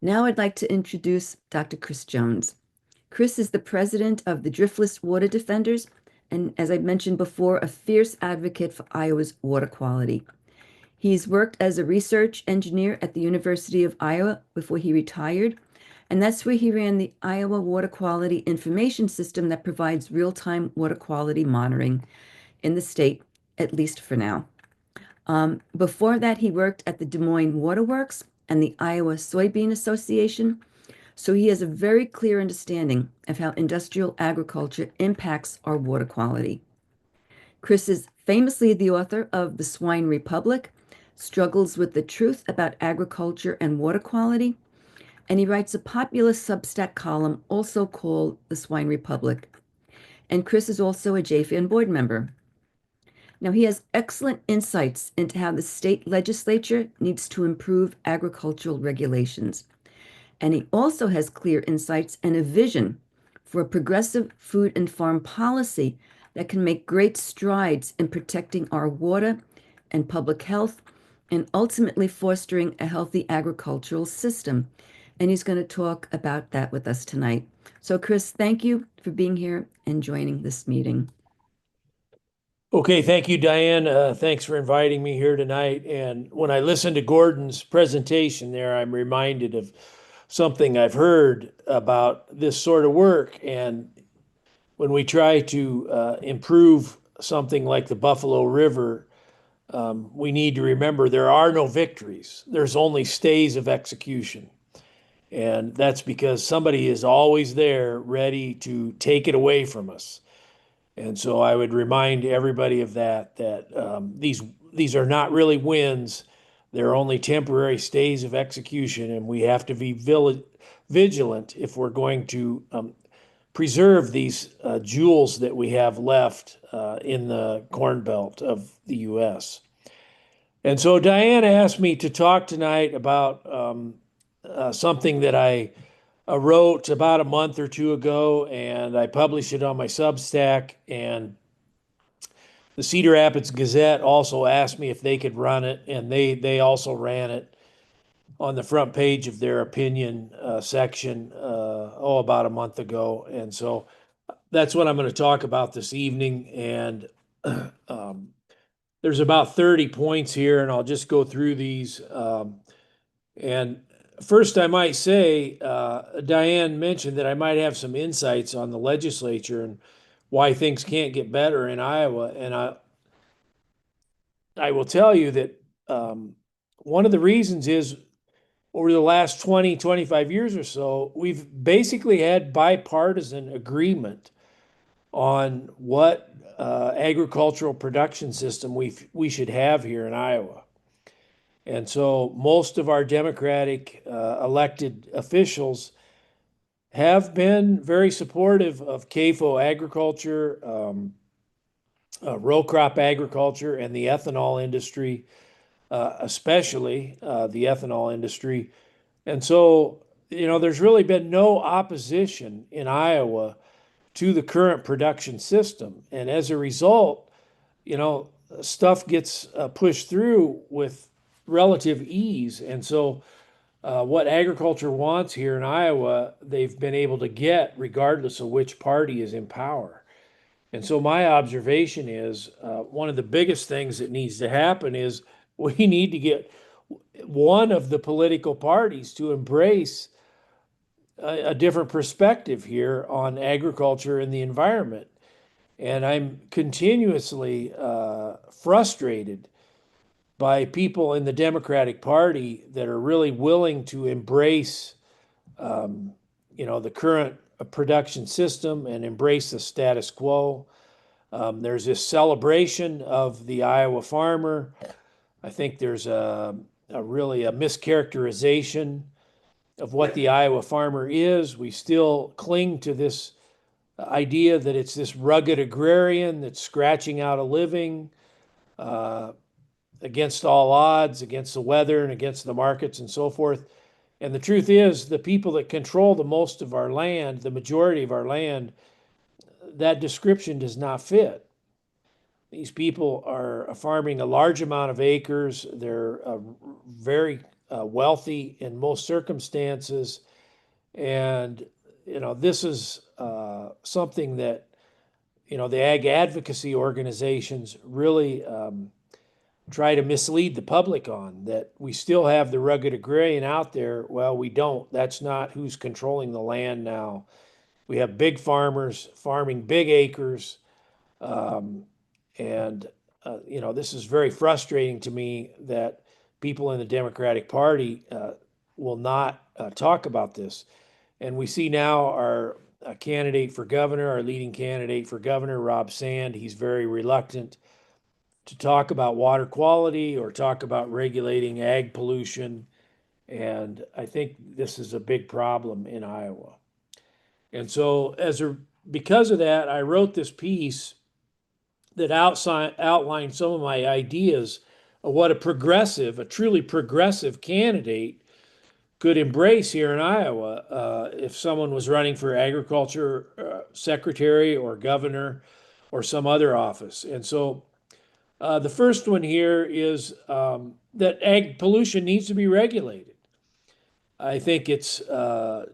Now I'd like to introduce Dr. Chris Jones. Chris is the president of the Driftless Water Defenders, and as I mentioned before, a fierce advocate for Iowa's water quality. He's worked as a research engineer at the University of Iowa before he retired, and that's where he ran the Iowa Water Quality Information System that provides real-time water quality monitoring in the state, at least for now. Before that, he worked at the Des Moines Waterworks and the Iowa Soybean Association, so he has a very clear understanding of how industrial agriculture impacts our water quality. Chris is famously the author of The Swine Republic, struggles with the truth about agriculture and water quality, and he writes a popular Substack column also called The Swine Republic. And Chris is also a JFAN board member. Now, he has excellent insights into how the state legislature needs to improve agricultural regulations. And he also has clear insights and a vision for a progressive food and farm policy that can make great strides in protecting our water and public health and ultimately fostering a healthy agricultural system. And he's going to talk about that with us tonight. So, Chris, thank you for being here and joining this meeting. Okay, thank you, Diane. Thanks for inviting me here tonight. And when I listen to Gordon's presentation there, I'm reminded of something I've heard about this sort of work. And when we try to improve something like the Buffalo River, we need to remember there are no victories. There's only stays of execution. And that's because somebody is always there ready to take it away from us. And so I would remind everybody of that these are not really wins. They're only temporary stays of execution, and we have to be vigilant if we're going to preserve these jewels that we have left in the Corn Belt of the U.S. And so Diane asked me to talk tonight about something that I wrote about a month or two ago, and I published it on my Substack. And the Cedar Rapids Gazette also asked me if they could run it, and they also ran it on the front page of their opinion section about a month ago. And so that's what I'm going to talk about this evening. And there's about 30 points here, and I'll just go through these. And first, I might say, Diane mentioned that I might have some insights on the legislature and why things can't get better in Iowa. And I will tell you that one of the reasons is over the last 20, 25 years or so, we've basically had bipartisan agreement on what agricultural production system we should have here in Iowa. And so most of our Democratic elected officials have been very supportive of CAFO agriculture, row crop agriculture, and the ethanol industry, especially the ethanol industry. And so, there's really been no opposition in Iowa to the current production system. And as a result, stuff gets pushed through with relative ease. And so, what agriculture wants here in Iowa, they've been able to get regardless of which party is in power. And so, my observation is one of the biggest things that needs to happen is we need to get one of the political parties to embrace a different perspective here on agriculture and the environment. And I'm continuously frustrated by people in the Democratic Party that are really willing to embrace, the current production system and embrace the status quo. There's this celebration of the Iowa farmer. I think there's really a mischaracterization of what the Iowa farmer is. We still cling to this idea that it's this rugged agrarian that's scratching out a living against all odds, against the weather and against the markets and so forth. And the truth is, the people that control the most of our land, the majority of our land, that description does not fit. These people are farming a large amount of acres. They're very wealthy in most circumstances. And, this is something that, the ag advocacy organizations really try to mislead the public on, that we still have the rugged agrarian out there. Well, we don't. That's not who's controlling the land now. We have big farmers farming big acres. Um, and, this is very frustrating to me that people in the Democratic Party will not talk about this. And we see now our candidate for governor, our leading candidate for governor, Rob Sand, he's very reluctant to talk about water quality or talk about regulating ag pollution. And I think this is a big problem in Iowa. And so because of that, I wrote this piece that outlined some of my ideas of what a truly progressive candidate could embrace here in Iowa if someone was running for agriculture secretary or governor or some other office. And so the first one here is that ag pollution needs to be regulated. I think it's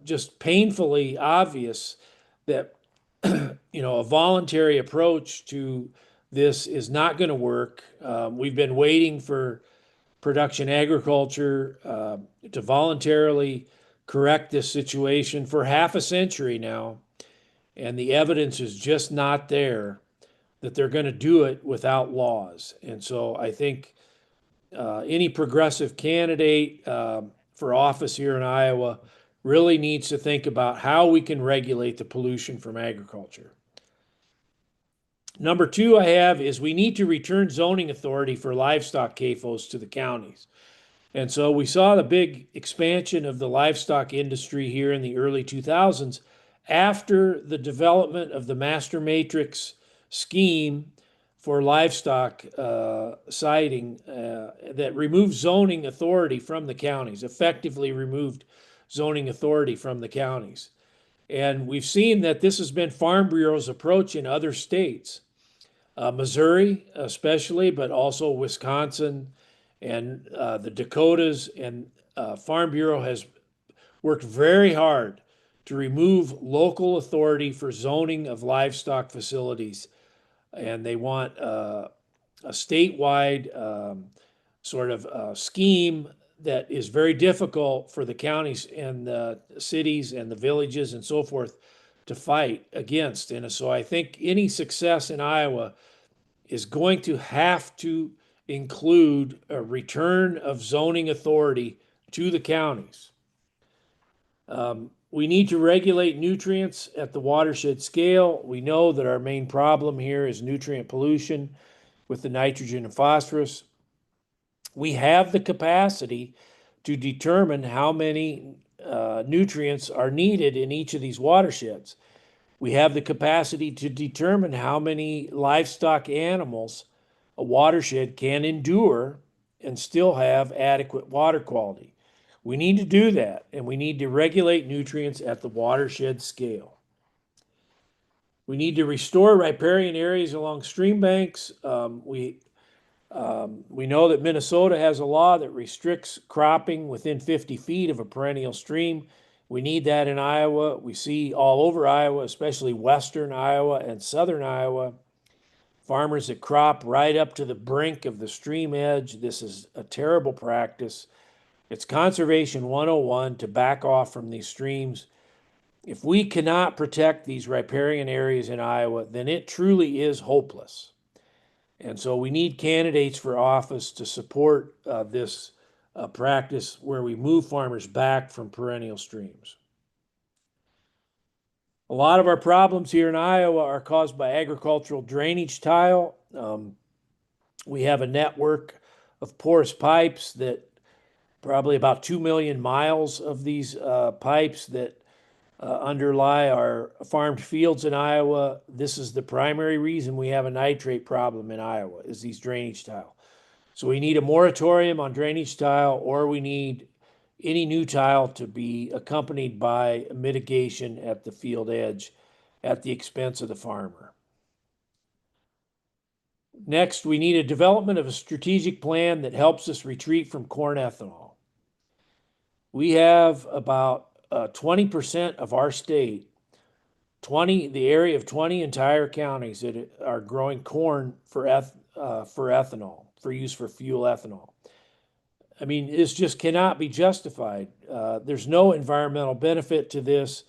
just painfully obvious that a voluntary approach to this is not going to work. We've been waiting for production agriculture to voluntarily correct this situation for half a century now, and the evidence is just not there that they're going to do it without laws. And so I think any progressive candidate for office here in Iowa really needs to think about how we can regulate the pollution from agriculture. Number two I have is we need to return zoning authority for livestock CAFOs to the counties. And so we saw the big expansion of the livestock industry here in the early 2000s after the development of the master matrix scheme for livestock siting that removed zoning authority from the counties, effectively removed zoning authority from the counties. And we've seen that this has been Farm Bureau's approach in other states, Missouri especially, but also Wisconsin and the Dakotas. And Farm Bureau has worked very hard to remove local authority for zoning of livestock facilities. And they want a statewide sort of scheme that is very difficult for the counties and the cities and the villages and so forth to fight against. And so I think any success in Iowa is going to have to include a return of zoning authority to the counties. We need to regulate nutrients at the watershed scale. We know that our main problem here is nutrient pollution with the nitrogen and phosphorus. We have the capacity to determine how many nutrients are needed in each of these watersheds. We have the capacity to determine how many livestock animals a watershed can endure and still have adequate water quality. We need to do that, and we need to regulate nutrients at the watershed scale. We need to restore riparian areas along stream banks. We know that Minnesota has a law that restricts cropping within 50 feet of a perennial stream. We need that in Iowa. We see all over Iowa, especially western Iowa and southern Iowa, farmers that crop right up to the brink of the stream edge. This is a terrible practice. It's Conservation 101 to back off from these streams. If we cannot protect these riparian areas in Iowa, then it truly is hopeless. And so we need candidates for office to support this practice where we move farmers back from perennial streams. A lot of our problems here in Iowa are caused by agricultural drainage tile. We have a network of porous pipes that probably about 2 million miles of these pipes that underlie our farmed fields in Iowa. This is the primary reason we have a nitrate problem in Iowa, is these drainage tile. So we need a moratorium on drainage tile, or we need any new tile to be accompanied by mitigation at the field edge at the expense of the farmer. Next, we need a development of a strategic plan that helps us retreat from corn ethanol. We have about 20% of our state, the area of 20 entire counties that are growing corn for ethanol, for use for fuel ethanol. I mean, this just cannot be justified. There's no environmental benefit to this.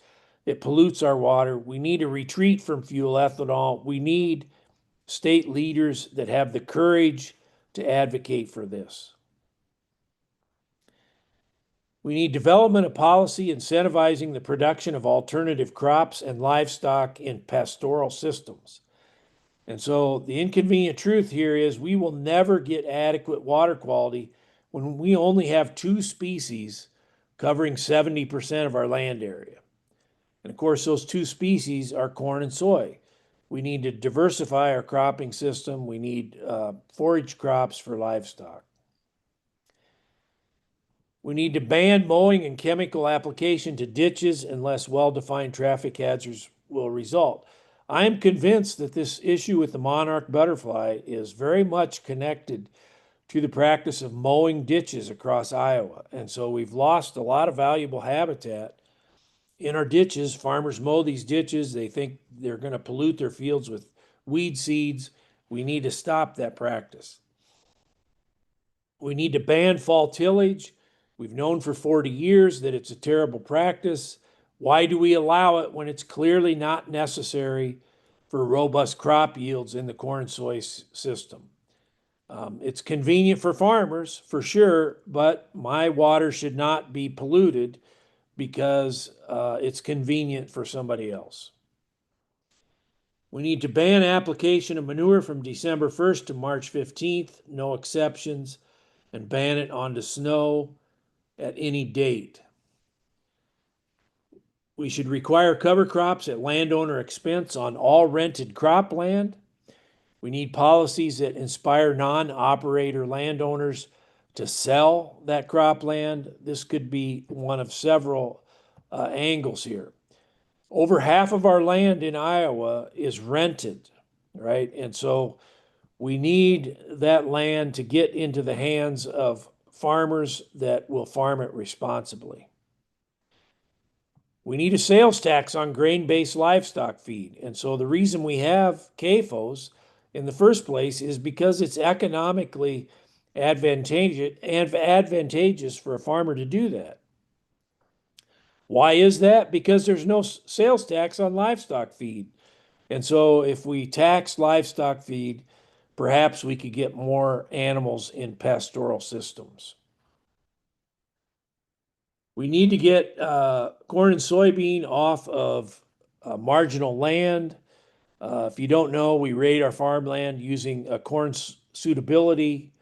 It pollutes our water. We need a retreat from fuel ethanol. We need state leaders that have the courage to advocate for this. We need development of policy incentivizing the production of alternative crops and livestock in pastoral systems. And so the inconvenient truth here is we will never get adequate water quality when we only have two species covering 70% of our land area. And of course, those two species are corn and soy. We need to diversify our cropping system. We need forage crops for livestock. We need to ban mowing and chemical application to ditches unless well-defined traffic hazards will result. I am convinced that this issue with the monarch butterfly is very much connected to the practice of mowing ditches across Iowa. And so we've lost a lot of valuable habitat in our ditches. Farmers mow these ditches. They think they're going to pollute their fields with weed seeds. We need to stop that practice. We need to ban fall tillage. We've known for 40 years that it's a terrible practice. Why do we allow it when it's clearly not necessary for robust crop yields in the corn and soy system? It's convenient for farmers, for sure, but my water should not be polluted because it's convenient for somebody else. We need to ban application of manure from December 1st to March 15th, no exceptions, and ban it onto snow at any date. We should require cover crops at landowner expense on all rented cropland. We need policies that inspire non-operator landowners to sell that cropland. This could be one of several angles here. Over half of our land in Iowa is rented, right? And so we need that land to get into the hands of farmers that will farm it responsibly. We need a sales tax on grain-based livestock feed. And so the reason we have CAFOS in the first place is because it's economically advantageous for a farmer to do that. Why is that? Because there's no sales tax on livestock feed. And so if we tax livestock feed, perhaps we could get more animals in pastoral systems. We need to get corn and soybean off of marginal land. If you don't know, we rate our farmland using a corn suitability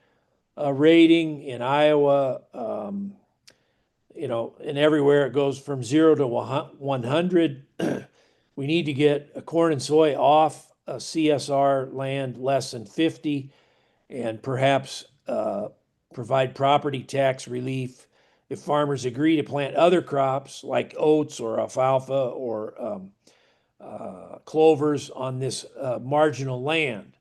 rating in Iowa. And everywhere it goes from 0 to 100. We need to get a corn and soy off a CSR land less than 50 and perhaps provide property tax relief if farmers agree to plant other crops like oats or alfalfa or clovers on this marginal land.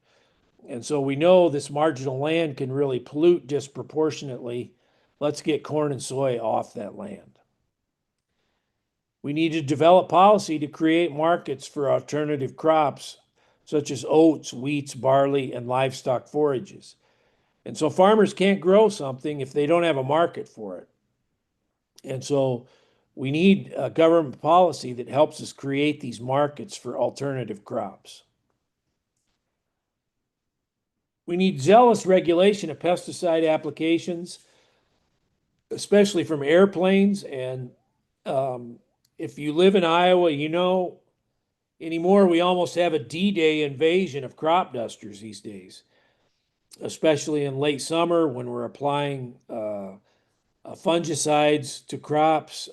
And so we know this marginal land can really pollute disproportionately. Let's get corn and soy off that land. We need to develop policy to create markets for alternative crops such as oats, wheats, barley, and livestock forages. And so farmers can't grow something if they don't have a market for it. And so we need a government policy that helps us create these markets for alternative crops. We need zealous regulation of pesticide applications, especially from airplanes. And if you live in Iowa, you know anymore we almost have a D-Day invasion of crop dusters these days, especially in late summer when we're applying fungicides to crops.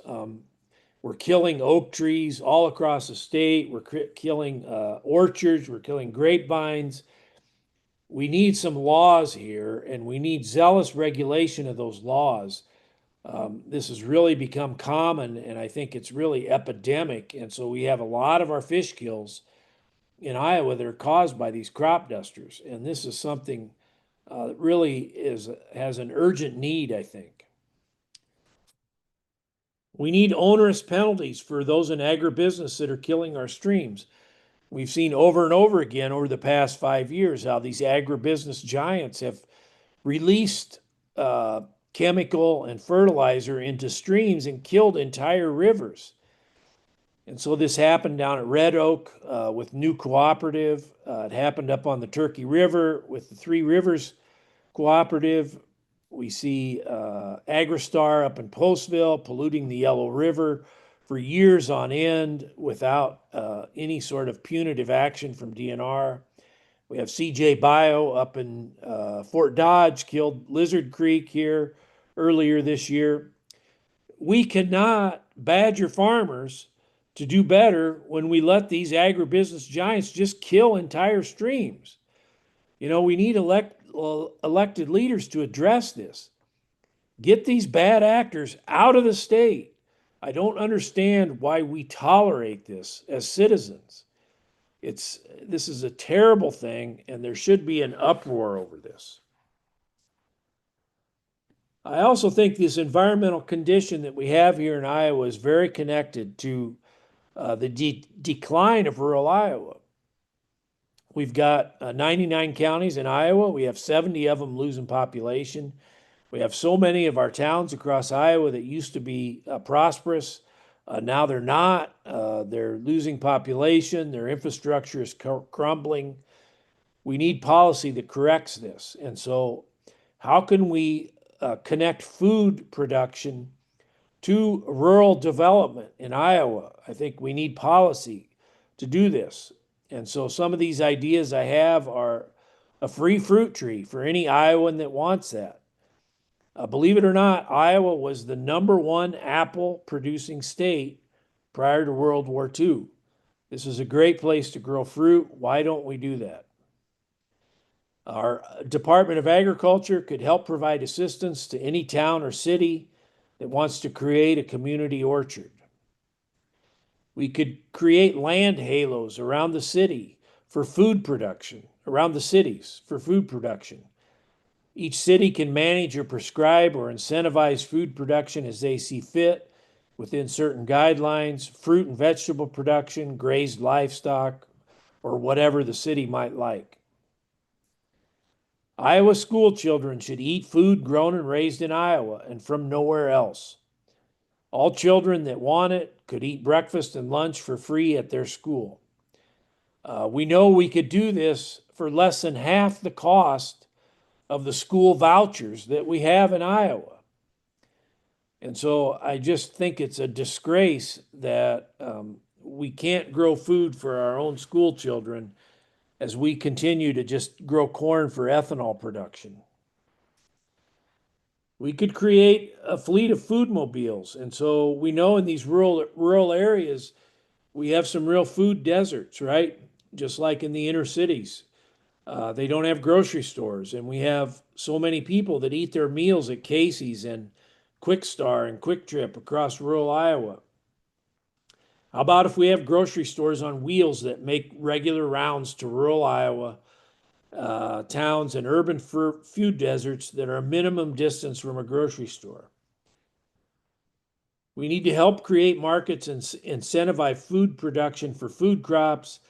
We're killing oak trees all across the state. We're killing orchards. We're killing grapevines. We need some laws here, and we need zealous regulation of those laws. This has really become common, and I think it's really epidemic. And so we have a lot of our fish kills in Iowa that are caused by these crop dusters. And this is something that really has an urgent need, I think. We need onerous penalties for those in agribusiness that are killing our streams. We've seen over and over again over the past 5 years how these agribusiness giants have released chemical and fertilizer into streams and killed entire rivers. And so this happened down at Red Oak with New Cooperative. It happened up on the Turkey River with the Three Rivers Cooperative. We see Agristar up in Postville polluting the Yellow River for years on end without any sort of punitive action from DNR. We have CJ Bio up in Fort Dodge, killed Lizard Creek here earlier this year. We cannot badger farmers to do better when we let these agribusiness giants just kill entire streams. We need elected leaders to address this. Get these bad actors out of the state. I don't understand why we tolerate this as citizens. This is a terrible thing, and there should be an uproar over this. I also think this environmental condition that we have here in Iowa is very connected to the decline of rural Iowa. We've got 99 counties in Iowa. We have 70 of them losing population. We have so many of our towns across Iowa that used to be prosperous. Now they're not. They're losing population. Their infrastructure is crumbling. We need policy that corrects this. And so how can we connect food production to rural development in Iowa? I think we need policy to do this. And so some of these ideas I have are a free fruit tree for any Iowan that wants that. Believe it or not, Iowa was the #1 apple producing state prior to World War II. This is a great place to grow fruit. Why don't we do that? Our Department of Agriculture could help provide assistance to any town or city that wants to create a community orchard. We could create land halos around the city for food production, around the cities for food production. Each city can manage or prescribe or incentivize food production as they see fit within certain guidelines, fruit and vegetable production, grazed livestock, or whatever the city might like. Iowa school children should eat food grown and raised in Iowa and from nowhere else. All children that want it could eat breakfast and lunch for free at their school. We know we could do this for less than half the cost of the school vouchers that we have in Iowa. And so I just think it's a disgrace that we can't grow food for our own school children as we continue to just grow corn for ethanol production. We could create a fleet of food mobiles. And so we know in these rural areas, we have some real food deserts, right? Just like in the inner cities. They don't have grocery stores, and we have so many people that eat their meals at Casey's and Quick Star and Quick Trip across rural Iowa. How about if we have grocery stores on wheels that make regular rounds to rural Iowa towns and urban food deserts that are a minimum distance from a grocery store? We need to help create markets and incentivize food production for food crops,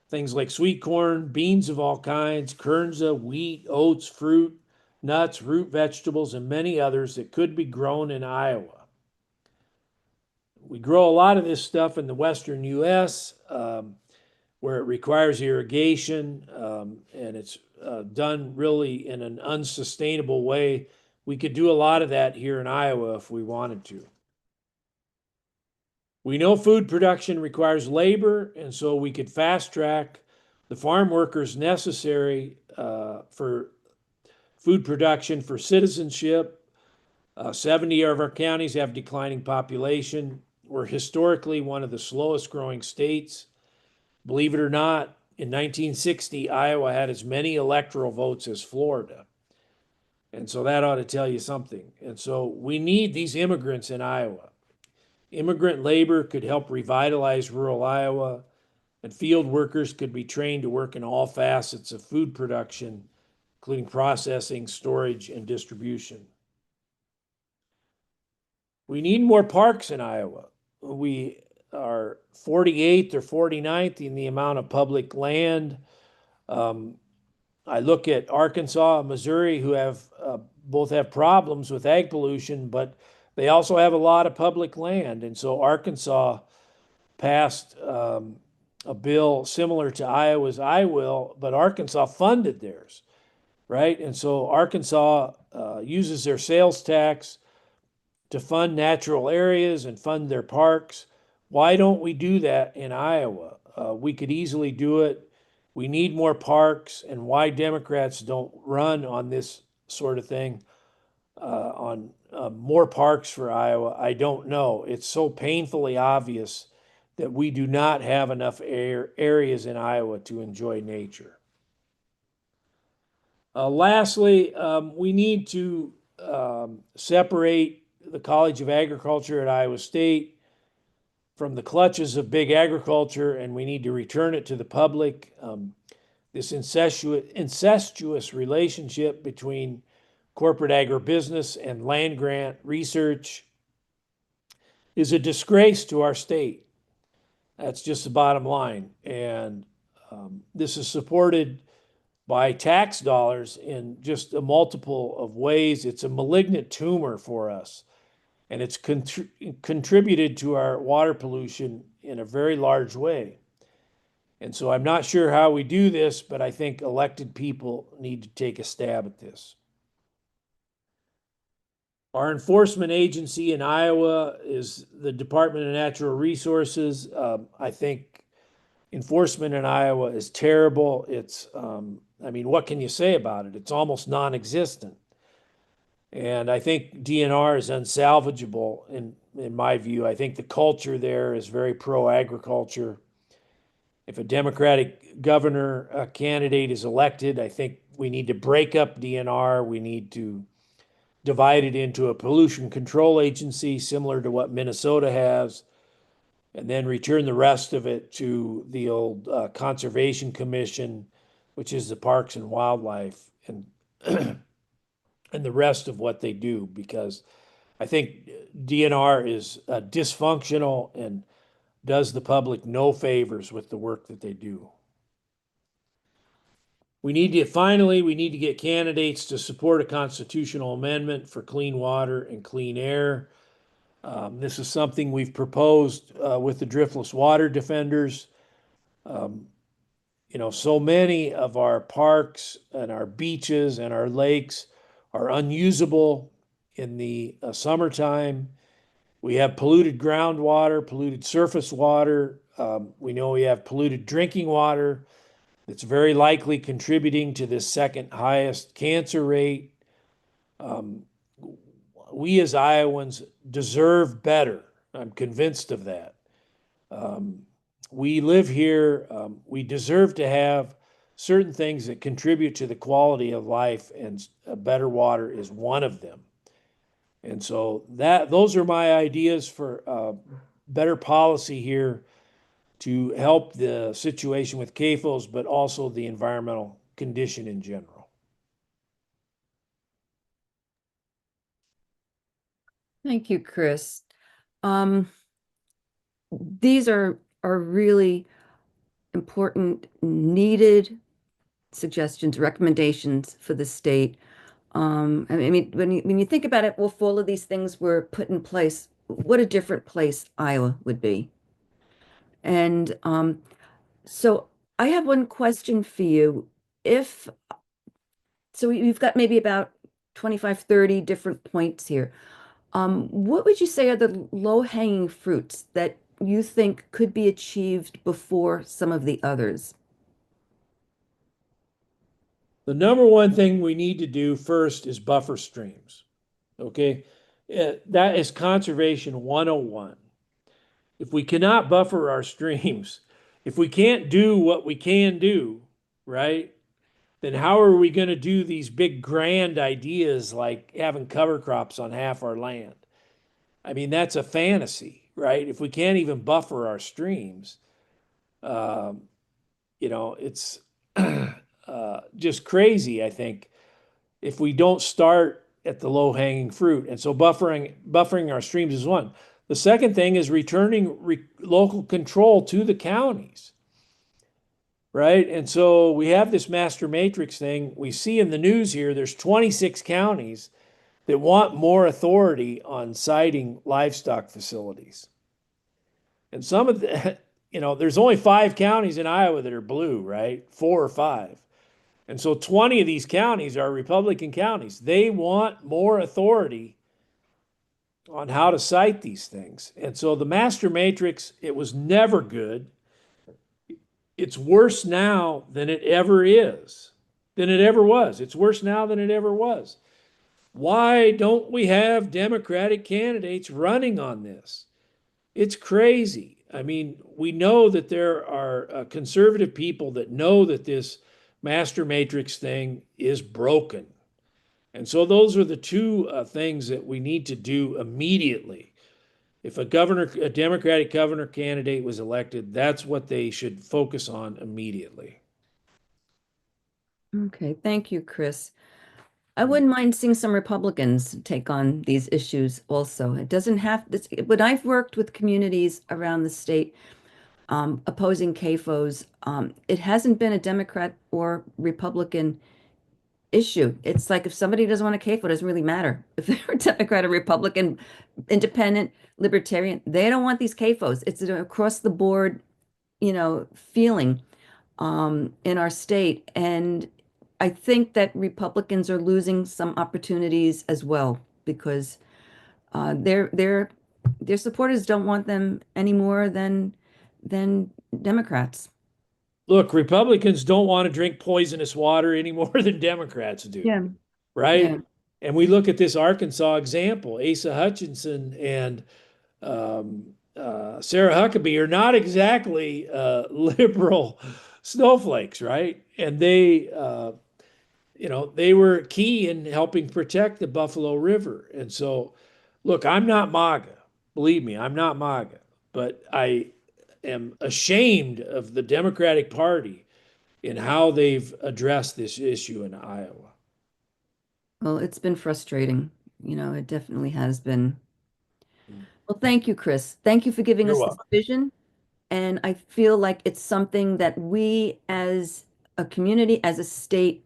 things like sweet corn, beans of all kinds, kernza, wheat, oats, fruit, nuts, root vegetables, and many others that could be grown in Iowa. We grow a lot of this stuff in the western U.S. Where it requires irrigation and it's done really in an unsustainable way. We could do a lot of that here in Iowa if we wanted to. We know food production requires labor, and so we could fast track the farm workers necessary for food production for citizenship. 70 of our counties have declining population. We're historically one of the slowest growing states. Believe it or not, in 1960, Iowa had as many electoral votes as Florida. And so that ought to tell you something. And so we need these immigrants in Iowa. Immigrant labor could help revitalize rural Iowa, and field workers could be trained to work in all facets of food production, including processing, storage, and distribution. We need more parks in Iowa. We are 48th or 49th in the amount of public land. Um, I look at Arkansas and Missouri, who have both have problems with ag pollution, but they also have a lot of public land. And so Arkansas passed a bill similar to Iowa's I Will, but Arkansas funded theirs, right? And so Arkansas uses their sales tax to fund natural areas and fund their parks. Why don't we do that in Iowa? We could easily do it. We need more parks, and why Democrats don't run on this sort of thing, on more parks for Iowa, I don't know. It's so painfully obvious that we do not have enough areas in Iowa to enjoy nature. Lastly, we need to separate the College of Agriculture at Iowa State from the clutches of big agriculture, and we need to return it to the public. This incestuous relationship between corporate agribusiness and land grant research is a disgrace to our state. That's just the bottom line. And this is supported by tax dollars in just a multiple of ways. It's a malignant tumor for us, and it's contributed to our water pollution in a very large way. And so I'm not sure how we do this, but I think elected people need to take a stab at this. Our enforcement agency in Iowa is the Department of Natural Resources. I think enforcement in Iowa is terrible. I mean, what can you say about it? It's almost non-existent. And I think DNR is unsalvageable in my view. I think the culture there is very pro-agriculture. If a Democratic governor candidate is elected, I think we need to break up DNR. We need to divide it into a pollution control agency similar to what Minnesota has, and then return the rest of it to the old Conservation Commission, which is the Parks and Wildlife, and and the rest of what they do, because I think DNR is dysfunctional and does the public no favors with the work that they do. We need to get candidates to support a constitutional amendment for clean water and clean air. This is something we've proposed with the driftless water defenders. Um, so many of our parks and our beaches and our lakes are unusable in the summertime. We have polluted groundwater, polluted surface water. We know we have polluted drinking water that's very likely contributing to the second highest cancer rate. Um, we as Iowans deserve better. I'm convinced of that. Um, we live here. We deserve to have certain things that contribute to the quality of life, and better water is one of them. And so those are my ideas for better policy here to help the situation with CAFOS, but also the environmental condition in general. Thank you, Chris. Um, these are really important, needed suggestions, recommendations for the state. I mean, when you think about it, well, if all of these things were put in place, what a different place Iowa would be. And so I have one question for you. If so, we've got maybe about 25, 30 different points here. What would you say are the low-hanging fruits that you think could be achieved before some of the others? The number one thing we need to do first is buffer streams. Okay. That is conservation 101. If we cannot buffer our streams, if we can't do what we can do, right, then how are we going to do these big grand ideas like having cover crops on half our land? I mean, that's a fantasy, right? If we can't even buffer our streams, um, it's just crazy, I think. If we don't start at the low hanging fruit. And so buffering our streams is one. The second thing is returning local control to the counties, right? And so we have this master matrix thing. We see in the news here, there's 26 counties that want more authority on siting livestock facilities. And some of the, there's only 5 counties in Iowa that are blue, right? 4 or 5. And so 20 of these counties are Republican counties. They want more authority on how to cite these things. And so the master matrix, it was never good. It's worse now than it ever is, than it ever was. It's worse now than it ever was. Why don't we have Democratic candidates running on this? It's crazy. I mean, we know that there are conservative people that know that this master matrix thing is broken. And so those are the two things that we need to do immediately. If a Democratic governor candidate was elected, that's what they should focus on immediately. Okay, thank you, Chris. I wouldn't mind seeing some Republicans take on these issues also. It doesn't have this, when I've worked with communities around the state opposing CAFOs, it hasn't been a Democrat or Republican issue. It's like if somebody doesn't want a CAFO, it doesn't really matter. If they're a Democrat or Republican, independent, libertarian, they don't want these CAFOs. It's an across the board, feeling in our state. And I think that Republicans are losing some opportunities as well because their supporters don't want them any more than Democrats. Look, Republicans don't want to drink poisonous water any more than Democrats do, Yeah, yeah. right? And we look at this Arkansas example, Asa Hutchinson and Sarah Huckabee are not exactly liberal snowflakes, right? And they were key in helping protect the Buffalo River. And so, look, I'm not MAGA. Believe me, I'm not MAGA, but I am ashamed of the Democratic Party in how they've addressed this issue in Iowa. Well, it's been frustrating. It definitely has been. Mm. Well, thank you, Chris. Thank you for giving You're us this welcome. vision. And I feel like it's something that we as a community, as a state,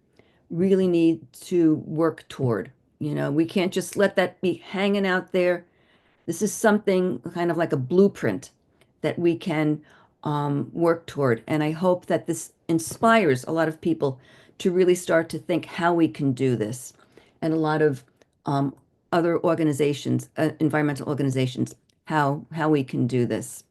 really need to work toward. We can't just let that be hanging out there. This is something kind of like a blueprint that we can work toward. And I hope that this inspires a lot of people to really start to think how we can do this. And a lot of other organizations, environmental organizations, how we can do this.